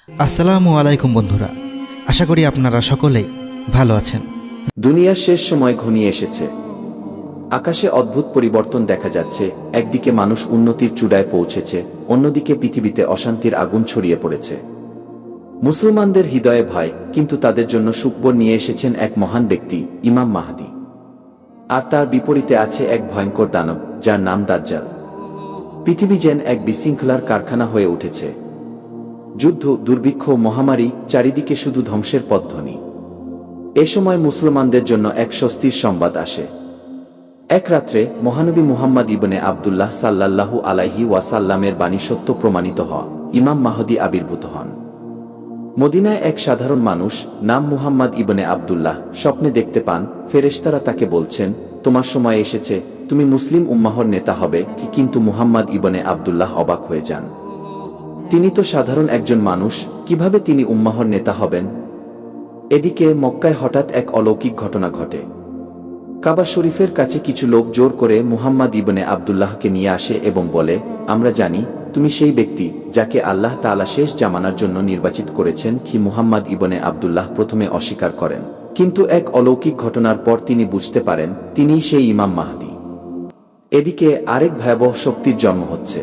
আসসালামু আলাইকুম বন্ধুরা, আশা করি আপনারা সকলেই ভালো আছেন। দুনিয়ার শেষ সময় ঘনিয়ে এসেছে। আকাশে অদ্ভুত পরিবর্তন দেখা যাচ্ছে। একদিকে মানুষ উন্নতির চূড়ায় পৌঁছেছে, অন্যদিকে পৃথিবীতে অশান্তির আগুন ছড়িয়ে পড়েছে। মুসলমানদের হৃদয়ে ভয়, কিন্তু তাদের জন্য সুখবর নিয়ে এসেছেন এক মহান ব্যক্তি, ইমাম মাহদী। আর তার বিপরীতে আছে এক ভয়ঙ্কর দানব, যার নাম দাজ্জাল। পৃথিবী যেন এক বিশৃঙ্খলার কারখানা হয়ে উঠেছে। যুদ্ধ, দুর্ভিক্ষ, মহামারী, চারিদিকে শুধু ধ্বংসের পথধ্বনি। এ সময় মুসলমানদের জন্য এক স্বস্তির সংবাদ আসে। এক রাত্রে মহানবী মুহাম্মদ ইবনে আবদুল্লাহ সাল্লাল্লাহু আলাইহি ওয়াসাল্লামের বাণী সত্য প্রমাণিত হওয়া ইমাম মাহদী আবির্ভূত হন। মদিনায় এক সাধারণ মানুষ নাম মুহাম্মদ ইবনে আবদুল্লাহ স্বপ্নে দেখতে পান ফেরেশতারা তাকে বলছেন, তোমার সময় এসেছে, তুমি মুসলিম উম্মাহর নেতা হবে। কিন্তু মুহাম্মদ ইবনে আবদুল্লাহ অবাক হয়ে যান। তিনি তো সাধারণ একজন মানুষ, কিভাবে তিনি উম্মাহর নেতা হবেন? এদিকে মক্কায় হঠাৎ এক অলৌকিক ঘটনা ঘটে। কাবা শরীফের কাছে কিছু লোক জোর করে মুহাম্মদ ইবনে আবদুল্লাহকে নিয়ে আসে এবং বলে, আমরা জানি তুমি সেই ব্যক্তি যাকে আল্লাহ তাআলা শেষ জামানার জন্য নির্বাচিত করেছেন। মুহাম্মদ ইবনে আবদুল্লাহ প্রথমে অস্বীকার করেন, কিন্তু এক অলৌকিক ঘটনার পর তিনি বুঝতে পারেন তিনিই সেই ইমাম মাহদী। এদিকে আরেক ভয়াবহ শক্তির জন্ম হচ্ছে।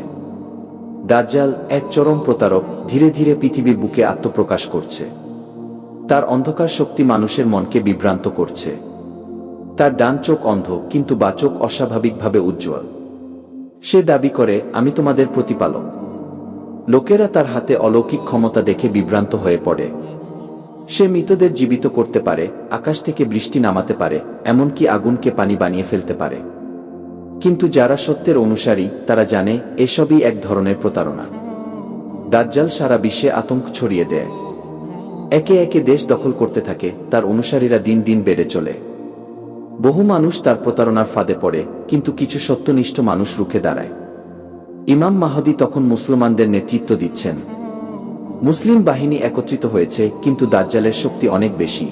দাজ্জাল, এক চরম প্রতারক, ধীরে ধীরে পৃথিবীর বুকে আত্মপ্রকাশ করছে। তার অন্ধকার শক্তি মানুষের মনকে বিভ্রান্ত করছে। তার ডান চোখ অন্ধ, কিন্তু বাঁ চোখ অস্বাভাবিকভাবে উজ্জ্বল। সে দাবি করে, আমি তোমাদের প্রতিপালক। লোকেরা তার হাতে অলৌকিক ক্ষমতা দেখে বিভ্রান্ত হয়ে পড়ে। সে মৃতদের জীবিত করতে পারে, আকাশ থেকে বৃষ্টি নামাতে পারে, এমনকি আগুনকে পানি বানিয়ে ফেলতে পারে। কিন্তু যারা সত্যের অনুসারী তারা জানে এসবই এক ধরনের প্রতারণা। দাজ্জাল সারা বিশ্বে আতঙ্ক ছড়িয়ে দেয়। একে একে দেশ দখল করতে থাকে, তার অনুসারীরা দিন দিন বেড়ে চলে। বহু মানুষ তার প্রতারণার ফাঁদে পড়ে, কিন্তু কিছু সত্যনিষ্ঠ মানুষ রুখে দাঁড়ায়। ইমাম মাহদী তখন মুসলমানদের নেতৃত্ব দিচ্ছেন। মুসলিম বাহিনী একত্রিত হয়েছে, কিন্তু দাজ্জালের শক্তি অনেক বেশি।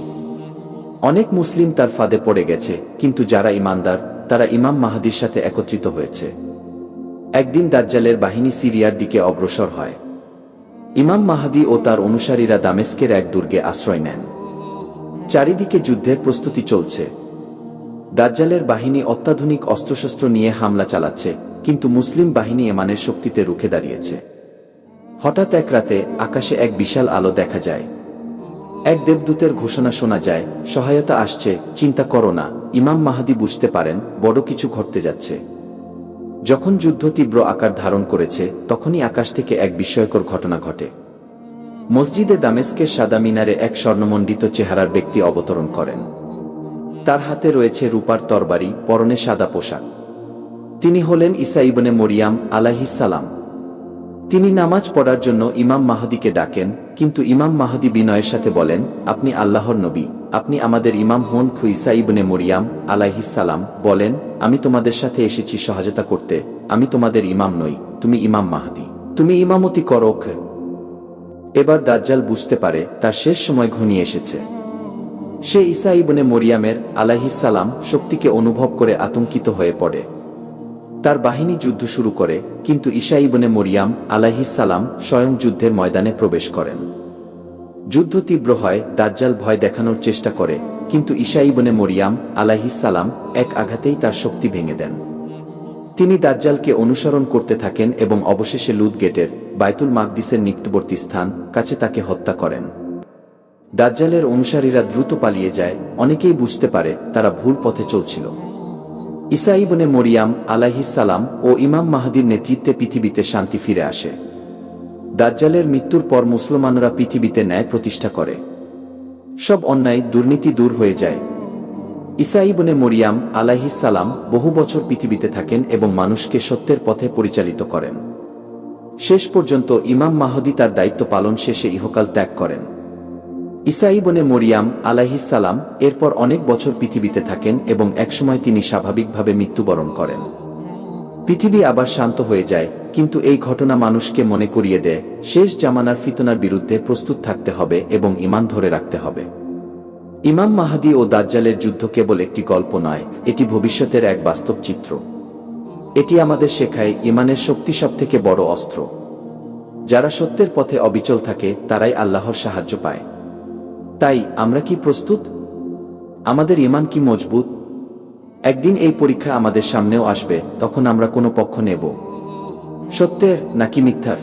অনেক মুসলিম তার ফাঁদে পড়ে গেছে, কিন্তু যারা ঈমানদার তারা ইমাম মাহদীর সাথে একত্রিত হয়েছে। একদিন দাজ্জালের বাহিনী সিরিয়ার দিকে অগ্রসর হয়। ইমাম মাহদী ও তার অনুসারীরা দামেস্কের এক দুর্গে আশ্রয় নেন। চারিদিকে যুদ্ধের প্রস্তুতি চলছে। দাজ্জালের বাহিনী অত্যাধুনিক অস্ত্রশস্ত্র নিয়ে হামলা চালাচ্ছে, কিন্তু মুসলিম বাহিনী ইমানের শক্তিতে রুখে দাঁড়িয়েছে। হঠাৎ এক রাতে আকাশে এক বিশাল আলো দেখা যায়। এক দেবদূতের ঘোষণা শোনা যায়, সহায়তা আসছে, চিন্তা করো না। ইমাম মাহদী বুঝতে পারেন বড় কিছু ঘটতে যাচ্ছে। যখন যুদ্ধ তীব্র আকার ধারণ করেছে, তখনই আকাশ থেকে এক বিস্ময়কর ঘটনা ঘটে। মসজিদে দামেস্কের সাদা মিনারে এক স্বর্ণমণ্ডিত চেহারার ব্যক্তি অবতরণ করেন। তার হাতে রয়েছে রূপার তরবারি, পরনে সাদা পোশাক। তিনি হলেন ঈসা ইবনে মরিয়াম আলাইহিস সালাম। তিনি নামাজ পড়ার জন্য ইমাম মাহদীকে ডাকেন, কিন্তু ইমাম মাহদী বিনয়ের সাথে বলেন, আপনি আল্লাহর নবী, আপনি আমাদের ইমাম হন। ঈসা ইবনে মরিয়াম আলাইহিস সালাম বলেন, আমি তোমাদের সাথে এসেছি সহায়তা করতে, আমি তোমাদের ইমাম নই, তুমি ইমাম মাহদী, তুমি ইমামতি করো। এবার দাজ্জাল বুঝতে পারে তার শেষ সময় ঘনিয়ে এসেছে। সে ঈসা ইবনে মরিয়ামের আলাইহিস সালাম শক্তিকে অনুভব করে আতঙ্কিত হয়ে পড়ে। তার বাহিনী যুদ্ধ শুরু করে, কিন্তু ঈসা ইবনে মরিয়াম আলাইহিস সালাম স্বয়ং যুদ্ধের ময়দানে প্রবেশ করেন। যুদ্ধ তীব্র হয়, দাজ্জাল ভয় দেখানোর চেষ্টা করে, কিন্তু ঈসা ইবনে মরিয়াম আলাইহিস সালাম এক আঘাতেই তার শক্তি ভেঙে দেন। তিনি দাজ্জালকে অনুসরণ করতে থাকেন এবং অবশেষে লুদ গেটের বাইতুল মাকদিসের নিকটবর্তী স্থান কাছে তাকে হত্যা করেন। দাজ্জালের অনুসারীরা দ্রুত পালিয়ে যায়, অনেকেই বুঝতে পারে তারা ভুল পথে চলছিল। ঈসা ইবনে মরিয়াম আলাইহিস সালাম ও ইমাম মাহদীর নেতৃত্বে পৃথিবীতে শান্তি ফিরে আসে। দাজ্জালের মৃত্যুর পর মুসলমানরা পৃথিবীতে ন্যায় প্রতিষ্ঠা করে। সব অন্যায় দুর্নীতি দূর হয়ে যায়। ঈসা ইবনে মরিয়াম আলাইহিস সালাম বহু বছর পৃথিবীতে থাকেন এবং মানুষকে সত্যের পথে পরিচালিত করেন। শেষ পর্যন্ত ইমাম মাহদী তার দায়িত্ব পালন শেষে ইহকাল ত্যাগ করেন। ঈসা ইবনে মরিয়াম আলাইহিস সালাম এরপর অনেক বছর পৃথিবীতে থাকেন এবং একসময় তিনি স্বাভাবিকভাবে মৃত্যুবরণ করেন। পৃথিবী আবার শান্ত হয়ে যায়, কিন্তু এই ঘটনা মানুষকে মনে করিয়ে দেয় শেষ জামানার ফিতনার বিরুদ্ধে প্রস্তুত থাকতে হবে এবং ঈমান ধরে রাখতে হবে। ইমাম মাহদী ও দাজ্জালের যুদ্ধ কেবল একটি গল্প নয়, এটি ভবিষ্যতের এক বাস্তব চিত্র। এটি আমাদের শেখায় ঈমানের শক্তি সবথেকে বড় অস্ত্র। যারা সত্যের পথে অবিচল থাকে তারাই আল্লাহর সাহায্য পায়। তাই আমরা কি প্রস্তুত? আমাদের ঈমান কি মজবুত? একদিন এই পরীক্ষা আমাদের সামনেও আসবে, তখন আমরা কোনো পক্ষ নেব, সত্যের নাকি মিথ্যার?